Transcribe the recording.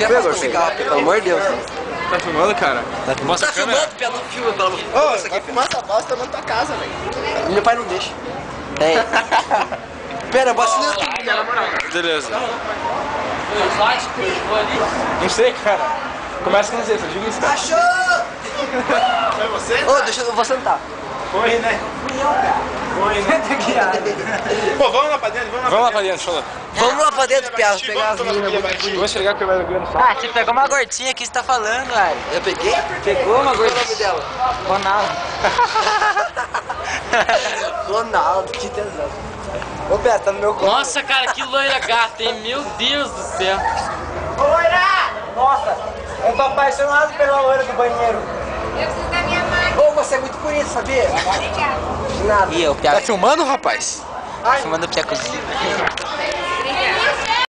Tira pra cigarro, pelo amor de Deus. Tá filmando, cara? Tá filmando, Pia, não filma, pelo amor de Deus. Vai fumar essa bosta na tua casa, velho. Meu pai não deixa. É. Pera, bota no YouTube, na moral. Beleza. Não sei, cara. Começa com você, só diga isso, cara. Achou! Foi você? Ô, deixa eu vou sentar. Foi, né? Foi, né? Pô, vamos lá pra dentro, Vamos lá pra dentro, fala. Vamos lá pra dentro, Pia, pegar as minas. Eu vou esfregar que eu vou no Ah, você pegou uma gordinha aqui, você tá falando, velho. Eu peguei? Pegou uma Qual é o gordinha. nome dela? Ronaldo. Ronaldo, que tesão. Ô, Pia, tá no meu colo. Nossa, cara, que loira gata, hein? Meu Deus do céu. Nossa, eu tô apaixonado pela loira do banheiro. Eu preciso da minha máquina. Ô, você é muito bonito, sabia? Obrigada. De nada. Ih, o Tá Pia filmando, rapaz? filmando o Pia cozinha.